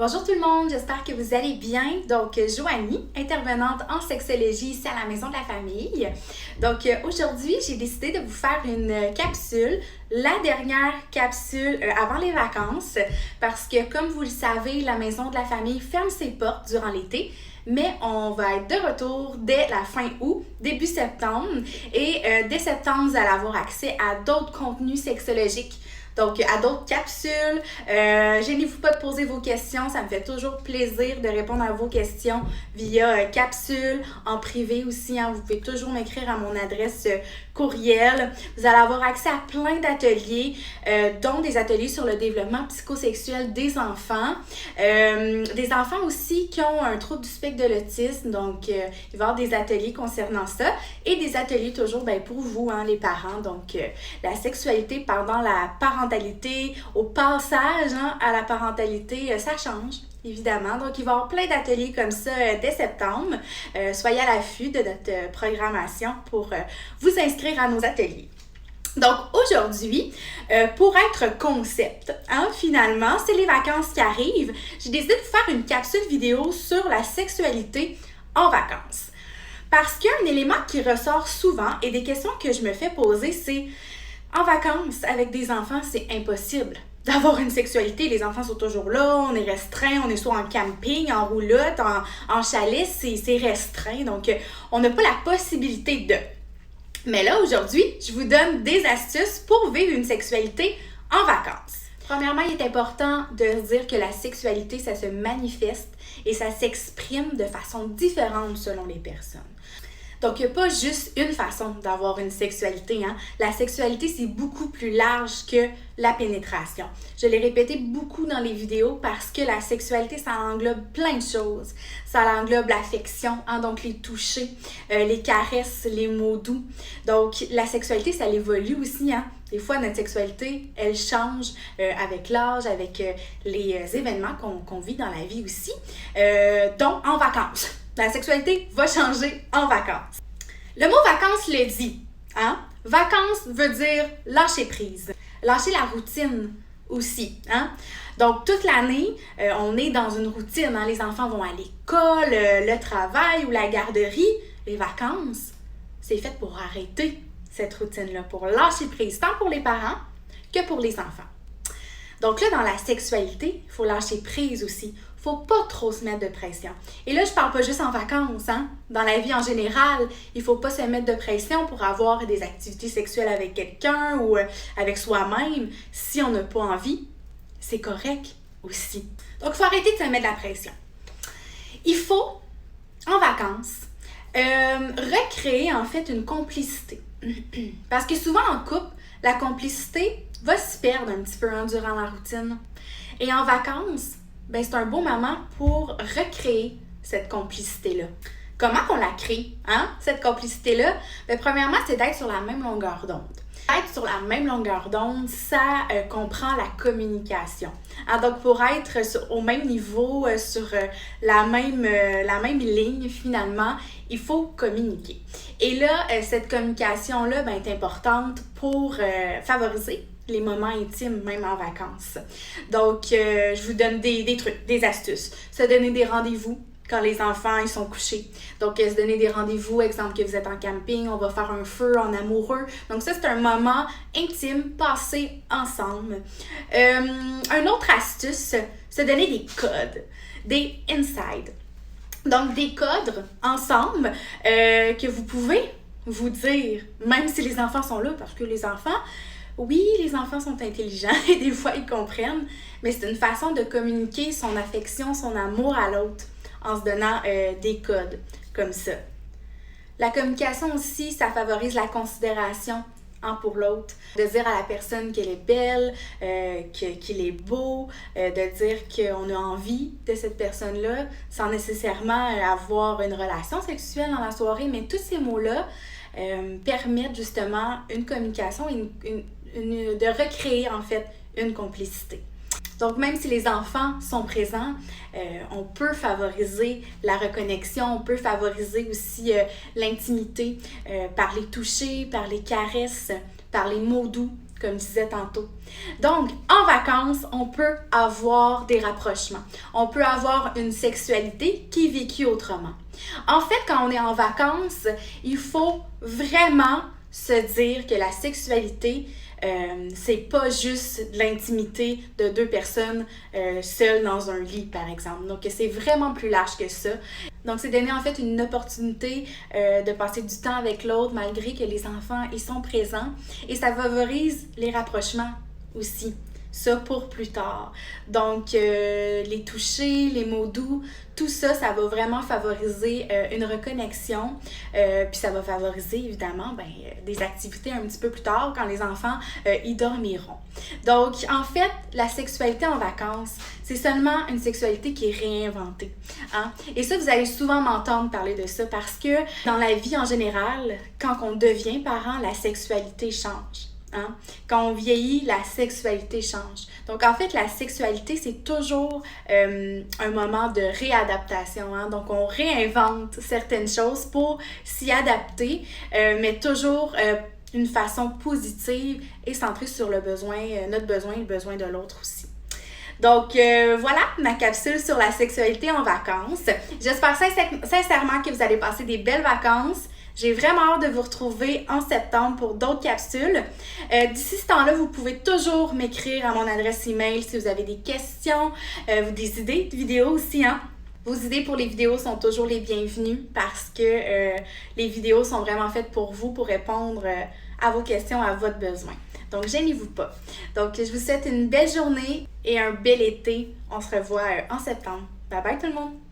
Bonjour tout le monde, j'espère que vous allez bien. Donc, Joanie, intervenante en sexologie ici à la Maison de la Famille. Donc, aujourd'hui, j'ai décidé de vous faire une capsule, la dernière capsule avant les vacances, parce que comme vous le savez, la Maison de la Famille ferme ses portes durant l'été. Mais on va être de retour dès la fin août, début septembre. Et dès septembre, vous allez avoir accès à d'autres contenus sexologiques. Donc, à d'autres capsules. Gênez-vous pas de poser vos questions. Ça me fait toujours plaisir de répondre à vos questions via capsule, en privé aussi. Vous pouvez toujours m'écrire à mon adresse courriel. Vous allez avoir accès à plein d'ateliers, dont des ateliers sur le développement psychosexuel des enfants. Des enfants aussi qui ont un trouble du spectre de l'autisme. Donc, il va y avoir des ateliers concernant ça. Et des ateliers toujours pour vous, les parents. Donc, la sexualité pendant la parentalité, au passage à la parentalité, ça change. Évidemment. Donc, il va y avoir plein d'ateliers comme ça dès septembre. Soyez à l'affût de notre programmation pour vous inscrire à nos ateliers. Donc, aujourd'hui, pour être concept, finalement, c'est les vacances qui arrivent. J'ai décidé de vous faire une capsule vidéo sur la sexualité en vacances. Parce qu'un élément qui ressort souvent et des questions que je me fais poser, c'est en vacances avec des enfants, c'est impossible d'avoir une sexualité. Les enfants sont toujours là, on est restreint, on est soit en camping, en roulotte, en chalet, c'est restreint. Donc, on n'a pas la possibilité de. Mais là, aujourd'hui, je vous donne des astuces pour vivre une sexualité en vacances. Premièrement, il est important de dire que la sexualité, ça se manifeste et ça s'exprime de façon différente selon les personnes. Donc, il n'y a pas juste une façon d'avoir une sexualité. La sexualité, c'est beaucoup plus large que la pénétration. Je l'ai répété beaucoup dans les vidéos parce que la sexualité, ça englobe plein de choses. Ça englobe l'affection, donc les touchers, les caresses, les mots doux. Donc, la sexualité, ça évolue aussi. Des fois, notre sexualité, elle change avec l'âge, avec les événements qu'on vit dans la vie aussi. Donc, en vacances. La sexualité va changer en vacances. Le mot vacances le dit. Vacances veut dire lâcher prise. Lâcher la routine aussi. Donc, toute l'année, on est dans une routine. Les enfants vont à l'école, le travail ou la garderie. Les vacances, c'est fait pour arrêter cette routine-là, pour lâcher prise, tant pour les parents que pour les enfants. Donc là, dans la sexualité, il faut lâcher prise aussi. Il ne faut pas trop se mettre de pression. Et là, je ne parle pas juste en vacances. Dans la vie en général, il ne faut pas se mettre de pression pour avoir des activités sexuelles avec quelqu'un ou avec soi-même. Si on n'a pas envie, c'est correct aussi. Donc, il faut arrêter de se mettre de la pression. Il faut, en vacances, recréer en fait une complicité. Parce que souvent en couple, la complicité va se perdre un petit peu durant la routine. Et en vacances, c'est un beau moment pour recréer cette complicité-là. Comment qu'on la crée, cette complicité-là? Premièrement, c'est d'être sur la même longueur d'onde. Être sur la même longueur d'onde, ça comprend la communication. Donc, pour être au même niveau, sur la même ligne, finalement, il faut communiquer. Et là, cette communication-là est importante pour favoriser les moments intimes, même en vacances. Donc, je vous donne des trucs, des astuces. Se donner des rendez-vous quand les enfants ils sont couchés. Donc, se donner des rendez-vous, exemple que vous êtes en camping, on va faire un feu en amoureux. Donc, ça, c'est un moment intime passé ensemble. Un autre astuce, se donner des codes, des insides. Donc, des codes ensemble que vous pouvez vous dire, même si les enfants sont là, parce que les enfants, oui, les enfants sont intelligents et des fois, ils comprennent, mais c'est une façon de communiquer son affection, son amour à l'autre en se donnant des codes comme ça. La communication aussi, ça favorise la considération pour l'autre. De dire à la personne qu'elle est belle, qu'il est beau, de dire qu'on a envie de cette personne-là sans nécessairement avoir une relation sexuelle dans la soirée, mais tous ces mots-là permettent justement une communication et de recréer en fait une complicité. Donc, même si les enfants sont présents, on peut favoriser la reconnexion, on peut favoriser aussi l'intimité par les touchers, par les caresses, par les mots doux comme je disais tantôt. Donc, en vacances, on peut avoir des rapprochements. On peut avoir une sexualité qui est vécue autrement. En fait, quand on est en vacances, il faut vraiment se dire que la sexualité, c'est pas juste de l'intimité de deux personnes seules dans un lit, par exemple. Donc, c'est vraiment plus large que ça. Donc, c'est donner en fait une opportunité de passer du temps avec l'autre malgré que les enfants ils sont présents. Et ça favorise les rapprochements aussi. Ça pour plus tard. Donc, les touchés, les mots doux, tout ça, ça va vraiment favoriser une reconnexion. Puis ça va favoriser, évidemment, des activités un petit peu plus tard quand les enfants y dormiront. Donc, en fait, la sexualité en vacances, c'est seulement une sexualité qui est réinventée. Hein? Et ça, vous allez souvent m'entendre parler de ça parce que dans la vie en général, quand on devient parent, la sexualité change. Hein? Quand on vieillit, la sexualité change. Donc, en fait, la sexualité, c'est toujours un moment de réadaptation. Hein? Donc, on réinvente certaines choses pour s'y adapter, mais toujours d'une façon positive et centrée sur le besoin, notre besoin et le besoin de l'autre aussi. Donc, voilà ma capsule sur la sexualité en vacances. J'espère sincèrement que vous allez passer des belles vacances. J'ai vraiment hâte de vous retrouver en septembre pour d'autres capsules. D'ici ce temps-là, vous pouvez toujours m'écrire à mon adresse email si vous avez des questions, des idées de vidéos aussi. Hein? Vos idées pour les vidéos sont toujours les bienvenues parce que les vidéos sont vraiment faites pour vous, pour répondre à vos questions, à votre besoin. Donc, gênez-vous pas. Donc, je vous souhaite une belle journée et un bel été. On se revoit en septembre. Bye bye tout le monde!